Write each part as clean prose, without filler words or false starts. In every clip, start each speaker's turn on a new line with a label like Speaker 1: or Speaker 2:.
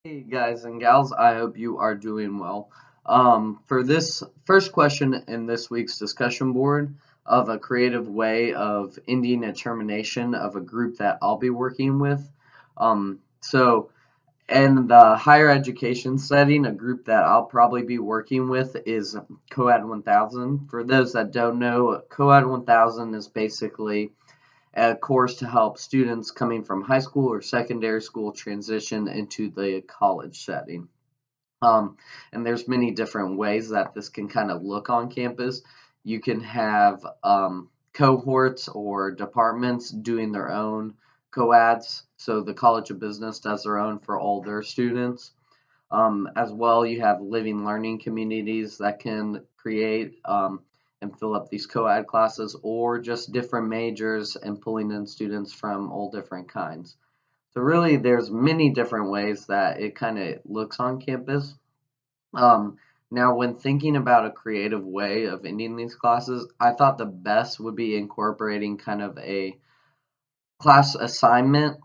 Speaker 1: Hey guys and gals, I hope you are doing well. For this first question in this week's discussion board of a creative way of ending a termination of a group that I'll be working with. So in the higher education setting, a group that I'll probably be working with is Coad 1000. For those that don't know, Coad 1000 is basically a course to help students coming from high school or secondary school transition into the college setting. And there's many different ways that this can kind of look on campus. You can have cohorts or departments doing their own coads. So the College of Business does their own for all their students. As well, you have living learning communities that can create and fill up these co-ed classes, or just different majors and pulling in students from all different kinds. So really, there's many different ways that it kind of looks on campus. Now, when thinking about a creative way of ending these classes, I thought the best would be incorporating kind of a class assignment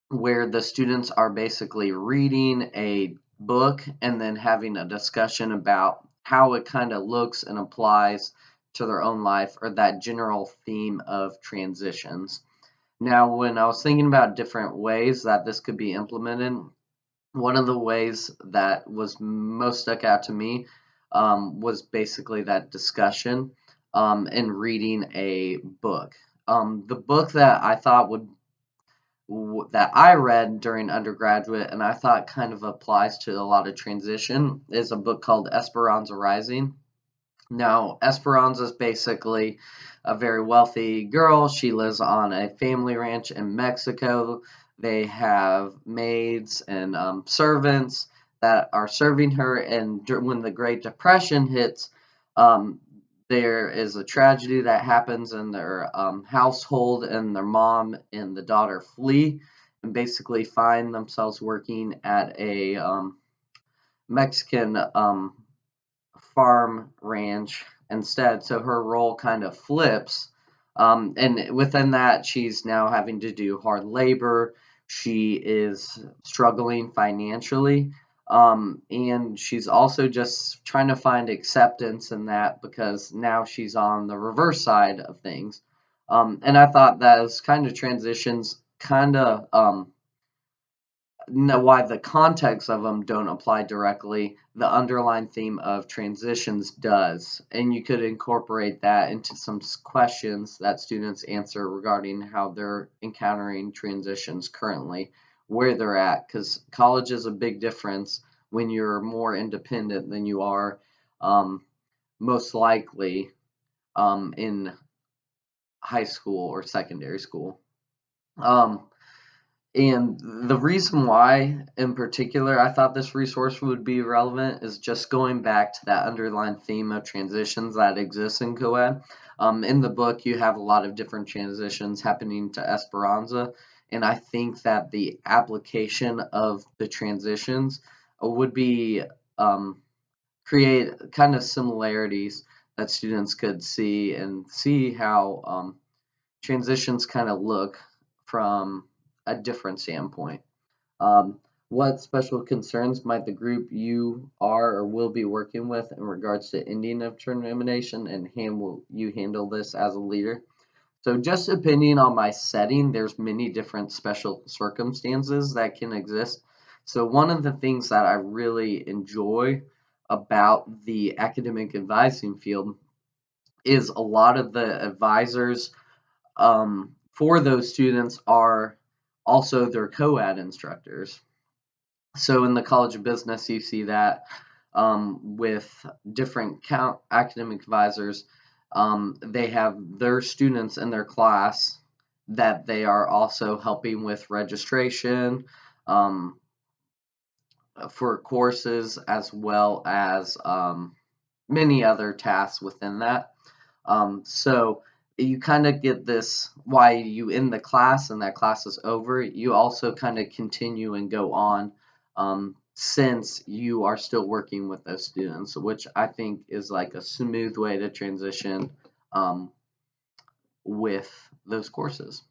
Speaker 1: where the students are basically reading a book and then having a discussion about how it kind of looks and applies to their own life, or that general theme of transitions. Now, when I was thinking about different ways that this could be implemented, one of the ways that was most stuck out to me was basically that discussion and reading a book. The book that I thought would that I read during undergraduate and I thought kind of applies to a lot of transition is a book called Esperanza Rising. Now, Esperanza is basically a very wealthy girl. She lives on a family ranch in Mexico. They have maids and servants that are serving her. And when the Great Depression hits, um, there is a tragedy that happens in their household, and their mom and the daughter flee and basically find themselves working at a Mexican farm ranch instead. So her role kind of flips. And within that, she's now having to do hard labor. She is struggling financially. And she's also just trying to find acceptance in that because now she's on the reverse side of things. And I thought those kind of transitions kind of know why the context of them don't apply directly, the underlying theme of transitions does. And you could incorporate that into some questions that students answer regarding how they're encountering transitions currently, where they're at, because college is a big difference when you're more independent than you are most likely in high school or secondary school. Um, And the reason why, in particular, I thought this resource would be relevant is just going back to that underlying theme of transitions that exists in Coed. In the book, you have a lot of different transitions happening to Esperanza, and I think that the application of the transitions would be create kind of similarities that students could see and see how transitions kind of look from a different standpoint. Um, what special concerns might the group you are or will be working with in regards to ending of termination, and will you handle this as a leader? So just depending on my setting, there's many different special circumstances that can exist. So one of the things that I really enjoy about the academic advising field is a lot of the advisors for those students are also their co-ed instructors. So in the College of Business, you see that with different academic advisors, they have their students in their class that they are also helping with registration um, for courses, as well as many other tasks within that. So you kind of get this why you end the class and that class is over. You also kind of continue and go on since you are still working with those students, which I think is like a smooth way to transition with those courses.